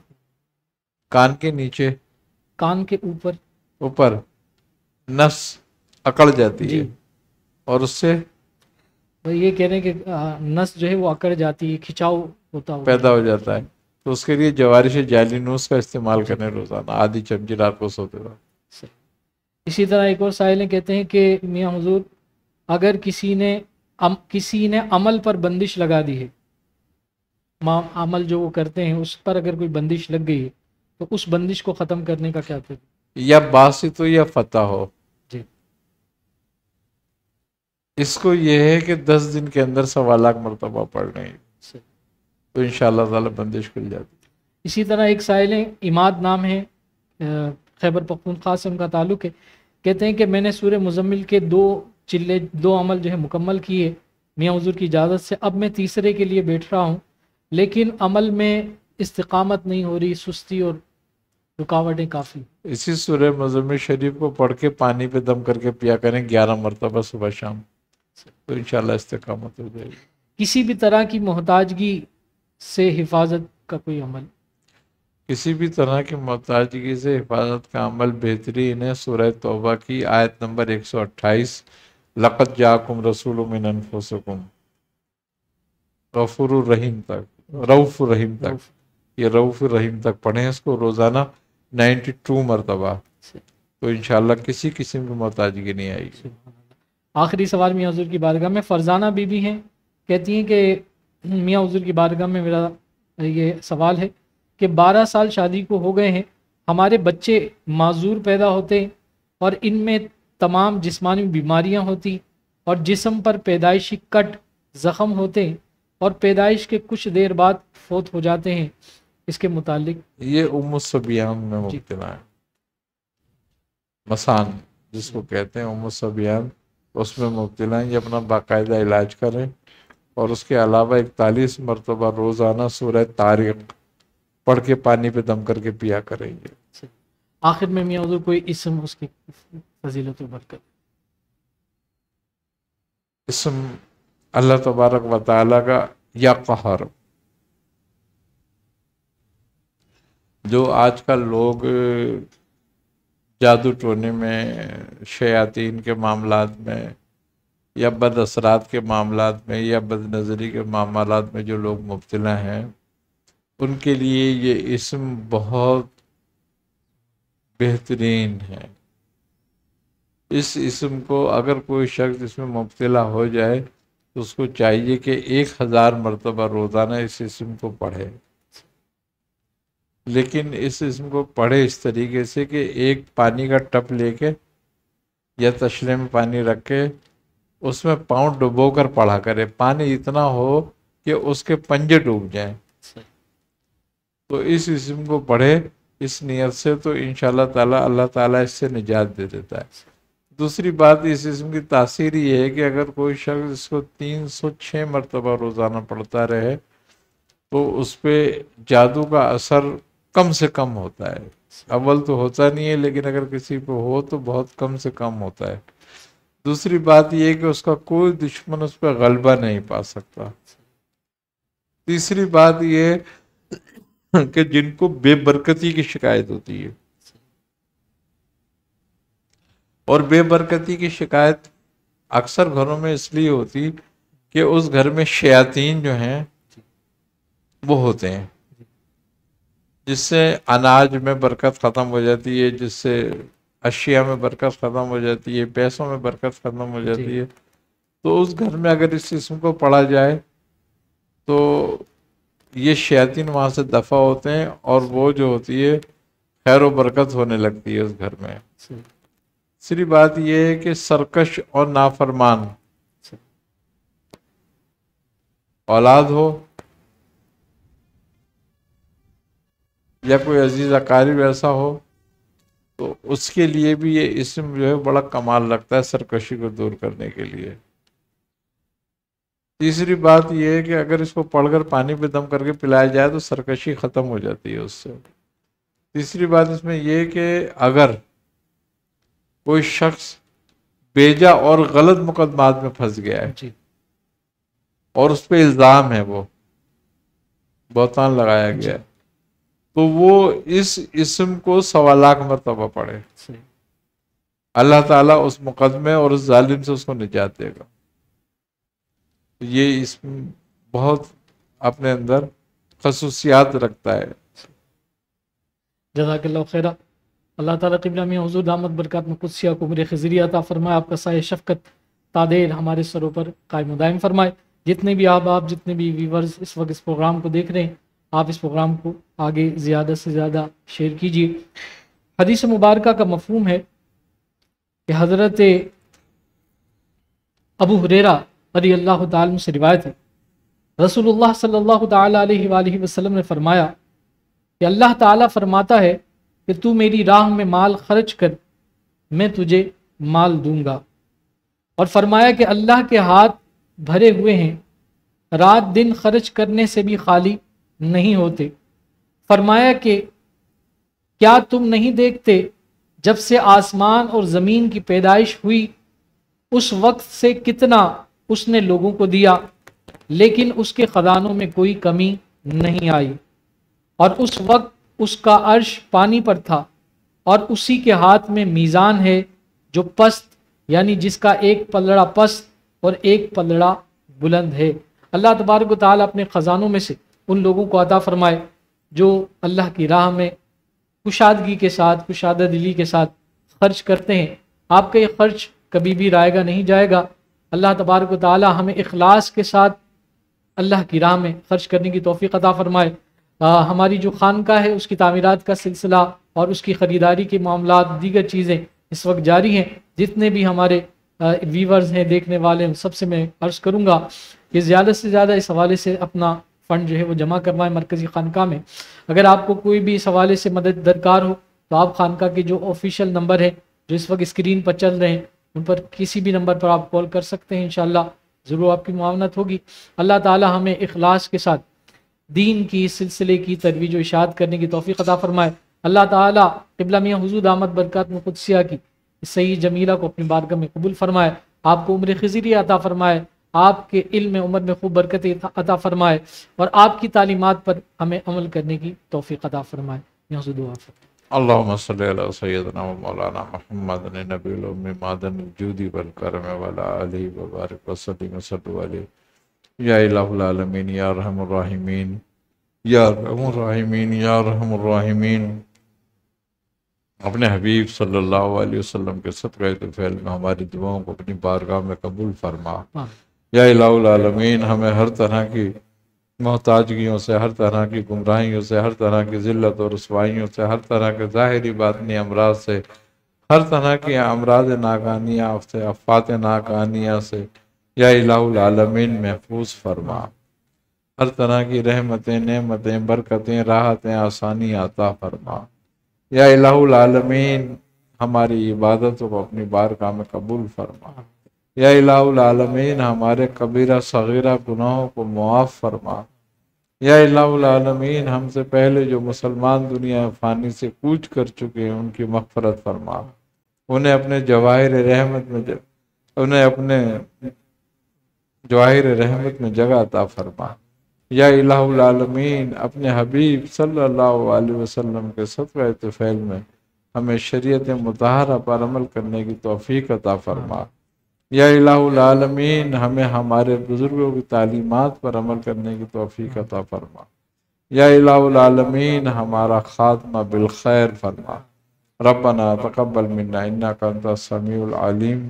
کان کے نیچے کان کے اوپر نس اکڑ جاتی جی ہے اور اس سے وہ یہ کہہ رہے ہیں کہ نس جو ہے وہ اکڑ جاتی ہے، کھچاؤ ہوتا ہو پیدا ہو جاتا ہے، تو اس کے لیے جوارش جالینوس کا استعمال کریں روزانہ، آدھی چمچی رات کو سوتے وقت۔ اسی طرح ایک اور سائل کہتے ہیں کہ میاں حضور اگر کسی نے عمل پر بندش لگا دی ہے، عمل جو وہ کرتے ہیں اس پر اگر کوئی بندش لگ گئی ہے تو اس بندش کو ختم کرنے کا کیا طریقہ؟ یا باسط ہو یا فتح ہو، جی اس کو یہ ہے کہ 10 دن کے اندر 1.25 لاکھ مرتبہ پڑھ رہے ہیں تو انشاءاللہ تعالی بندش کھل جاتی ہے۔ اسی طرح ایک سائل اماد نام ہے، خیبر پختونخوا سے ان کا تعلق ہے، کہتے ہیں کہ میں نے سورہ مزمل کے 2 عمل جو ہے مکمل کیے میاں حضور کی اجازت سے، اب میں تیسرے کے لیے بیٹھ رہا ہوں لیکن عمل میں استقامت نہیں ہو رہی، سستی اور رکاوٹیں کافی۔ اسی سورہ مزمل شریف کو پڑھ کے پانی پہ دم کر کے پیا کریں 11 مرتبہ صبح شام، تو انشاءاللہ استقامت ہو جائے گی۔ کسی بھی طرح کی محتاجگی سے حفاظت کا کوئی عمل؟ کسی بھی طرح کی محتاجگی سے حفاظت کا عمل بہترین ہے سورہ توبہ کی آیت نمبر 128، لقد جاءکم رسول من انفسکم، غفور الرحیم تک، رؤوف الرحیم تک، یہ رؤوف الرحیم تک پڑھیں اس کو روزانہ 92 مرتبہ، تو انشاءاللہ کسی قسم کی محتاجگی نہیں آئے گی۔ آخری سوال میاں حضور کی بارگاہ میں، فرزانہ بی بی ہیں، کہتی ہیں کہ میاں حضور کی بارگاہ میں میرا یہ سوال ہے کہ 12 سال شادی کو ہو گئے ہیں، ہمارے بچے معذور پیدا ہوتے ہیں اور ان میں تمام جسمانی بیماریاں ہوتی اور جسم پر پیدائشی کٹ زخم ہوتے ہیں اور پیدائش کے کچھ دیر بعد فوت ہو جاتے ہیں، اس کے متعلق؟ یہ ام الصبیان میں مبتلا ہے، مسان جس کو کہتے ہیں ام الصبیان، اس میں مبتلا ہیں، یہ اپنا باقاعدہ علاج کریں اور اس کے علاوہ 41 مرتبہ روزانہ سورہ طارق پڑھ کے پانی پہ دم کر کے پیا کریں گے۔ آخر میں میاں حضور کوئی اسم اس کی فضیلت و برکت؟ اسم اللہ تبارک و تعالیٰ کا یا قہر، جو آج کل لوگ جادو ٹونے میں، شیاطین کے معاملات میں یا بد اثرات کے معاملات میں یا بد نظری کے معاملات میں جو لوگ مبتلا ہیں، ان کے لیے یہ اسم بہت بہترین ہے۔ اس اسم کو اگر کوئی شخص اس میں مبتلا ہو جائے تو اس کو چاہیے کہ 1000 مرتبہ روزانہ اس اسم کو پڑھے، لیکن اس اسم کو پڑھے اس طریقے سے کہ ایک پانی کا ٹپ لے کے یا تشلے میں پانی رکھ کے اس میں پاؤں ڈبو کر پڑھا کرے، پانی اتنا ہو کہ اس کے پنجے ڈوب جائیں، تو اس اسم کو پڑھے اس نیت سے، تو انشاءاللہ تعالی اللہ تعالیٰ اس سے نجات دے دیتا ہے۔ دوسری بات اس اسم کی تاثیر یہ ہے کہ اگر کوئی شخص اس کو 306 مرتبہ روزانہ پڑھتا رہے تو اس پہ جادو کا اثر کم سے کم ہوتا ہے، اول تو ہوتا نہیں ہے لیکن اگر کسی پہ ہو تو بہت کم سے کم ہوتا ہے۔ دوسری بات یہ ہے کہ اس کا کوئی دشمن اس پہ غلبہ نہیں پا سکتا۔ تیسری بات یہ کہ جن کو بے برکتی کی شکایت ہوتی ہے، اور بے برکتی کی شکایت اکثر گھروں میں اس لیے ہوتی کہ اس گھر میں شیاطین جو ہیں وہ ہوتے ہیں، جس سے اناج میں برکت ختم ہو جاتی ہے، جس سے اشیاء میں برکت ختم ہو جاتی ہے، پیسوں میں برکت ختم ہو جاتی ہے۔ تو اس گھر میں اگر اس اسم کو پڑھا جائے تو یہ شیاطین وہاں سے دفع ہوتے ہیں اور وہ جو ہوتی ہے خیر و برکت ہونے لگتی ہے اس گھر میں۔ تیسری بات یہ ہے کہ سرکش اور نافرمان اولاد ہو یا کوئی عزیز اقارب ایسا ہو تو اس کے لیے بھی یہ اسم جو ہے بڑا کمال لگتا ہے سرکشی کو دور کرنے کے لیے۔ تیسری بات یہ ہے کہ اگر اس کو پڑھ کر پانی پہ دم کر کے پلایا جائے تو سرکشی ختم ہو جاتی ہے اس سے۔ تیسری بات اس میں یہ کہ اگر کوئی شخص بیجا اور غلط مقدمات میں پھنس گیا ہے اور اس پہ الزام ہے، وہ بہتان لگایا گیا ہے، تو وہ اس اسم کو 1.25 لاکھ مرتبہ پڑھے، اللہ تعالیٰ اس مقدمے اور اس ظالم سے اس کو نجات دے گا۔ یہ اسم بہت اپنے اندر خصوصیات رکھتا ہے۔ جزاک اللہ خیرہ۔ اللہ تعالیٰ قبلہ میں حضور دامت برکات میں قدسیہ کو عمر خضری عطا فرمائے، آپ کا سایہ شفقت تادیر ہمارے سروں پر قائم و دائم فرمائے۔ جتنے بھی آپ جتنے بھی ویورز اس وقت اس پروگرام کو دیکھ رہے ہیں، آپ اس پروگرام کو آگے زیادہ سے زیادہ شیئر کیجیے۔ حدیث مبارکہ کا مفہوم ہے کہ حضرت ابو ہریرہ رضی اللہ تعالیٰ عنہ سے روایت ہے، رسول اللہ صلی اللہ تعالیٰ علیہ وآلہ وسلم نے فرمایا کہ اللہ تعالیٰ فرماتا ہے کہ تو میری راہ میں مال خرچ کر، میں تجھے مال دوں گا، اور فرمایا کہ اللہ کے ہاتھ بھرے ہوئے ہیں، رات دن خرچ کرنے سے بھی خالی نہیں ہوتے۔ فرمایا کہ کیا تم نہیں دیکھتے جب سے آسمان اور زمین کی پیدائش ہوئی اس وقت سے کتنا اس نے لوگوں کو دیا، لیکن اس کے خزانوں میں کوئی کمی نہیں آئی، اور اس وقت اس کا عرش پانی پر تھا، اور اسی کے ہاتھ میں میزان ہے جو پست، یعنی جس کا ایک پلڑا پست اور ایک پلڑا بلند ہے۔ اللہ تبارک و تعالیٰ اپنے خزانوں میں سے ان لوگوں کو عطا فرمائے جو اللہ کی راہ میں کشادگی کے ساتھ، کشادہ دلی کے ساتھ خرچ کرتے ہیں۔ آپ کا یہ خرچ کبھی بھی رائے گا نہیں جائے گا۔ اللہ تبارک و تعالیٰ ہمیں اخلاص کے ساتھ اللہ کی راہ میں خرچ کرنے کی توفیق عطا فرمائے۔ ہماری جو خانقاہ ہے اس کی تعمیرات کا سلسلہ اور اس کی خریداری کے معاملات، دیگر چیزیں اس وقت جاری ہیں۔ جتنے بھی ہمارے ویورز ہیں، دیکھنے والے ہیں، سب سے میں عرض کروں گا کہ زیادہ سے زیادہ اس حوالے سے اپنا فنڈ جو ہے وہ جمع کروائیں مرکزی خانقاہ میں۔ اگر آپ کو کوئی بھی اس حوالے سے مدد درکار ہو تو آپ خانقاہ کے جو آفیشیل نمبر ہے جو اس وقت اسکرین پر چل رہے ہیں ان پر کسی بھی نمبر پر آپ کال کر سکتے ہیں، انشاءاللہ ضرور آپ کی معاونت ہوگی۔ اللہ تعالی ہمیں اخلاص کے ساتھ دین کی اس سلسلے کی ترویج و اشاعت کرنے کی توفیق عطا فرمائے۔ اللہ تعالی قبلہ میاں حضور احمد برکات قدسیہ کی اس صحیح جمیلہ کو اپنی بارگاہ میں قبول فرمائے، آپ کو عمر خضری عطا فرمائے، آپ کے علم عمر میں خوب برکت عطا فرمائے، اور آپ کی تعلیمات پر ہمیں عمل کرنے کی توفیق عطا فرمائے۔ یہاں سے دعا فرمائے۔ اللہم صلی علی سیدنا و مولانا محمد نبی الأمی معدن الجود والکرم وعلی آلہ وبارک وسلم وصلوا علیہ یا الہ العالمین یا ارحم الراحمین یا ارحم الراحمین یا ارحم الراحمین۔ اپنے حبیب صلی اللہ علیہ وسلم کے صدقہ طفیل میں ہماری دعاؤں کو اپنی بارگاہ میں قبول فرما۔ یا الہ العالمین ہمیں ہر طرح کی محتاجگیوں سے، ہر طرح کی گمراہیوں سے، ہر طرح کی ذلت اور رسوائیوں سے، ہر طرح کے ظاہری باطنی امراض سے، ہر طرح کی امراض ناکانیہ سے، آفات ناکانیہ سے یا الہ العالمین محفوظ فرما۔ ہر طرح کی رحمتیں، نعمتیں، برکتیں، راحتیں، آسانی عطا فرما۔ یا الہ العالمین ہماری عبادتوں کو اپنی بارگاہ میں قبول فرما۔ یا الہ العالمین ہمارے کبیرہ صغیرہ گناہوں کو معاف فرما۔ یا الہ العالمین ہم سے پہلے جو مسلمان دنیا فانی سے کوچ کر چکے ہیں ان کی مغفرت فرما، انہیں اپنے جواہر رحمت میں جگہ عطا فرما۔ یا الہ العالمین اپنے حبیب صلی اللہ علیہ وسلم کے صدقہ طفیل میں ہمیں شریعت مطہرہ پر عمل کرنے کی توفیق عطا فرما۔ یا الہ العالمین ہمیں ہمارے بزرگوں کی تعلیمات پر عمل کرنے کی توفیق عطا فرما۔ یا الہ العالمین ہمارا خاتمہ بالخیر فرما۔ ربنا تقبل منا انک انت السمیع العلیم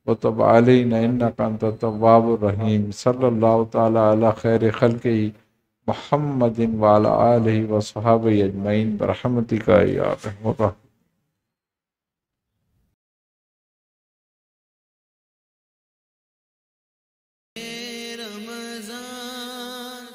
وتب علینا انک انت التواب الرحیم۔ صلی اللہ تعالی علی خیر خلقہ محمد وعلی آلہ وصحابہ اجمعین برحمتک یا ارحم الراحمین۔ رمضان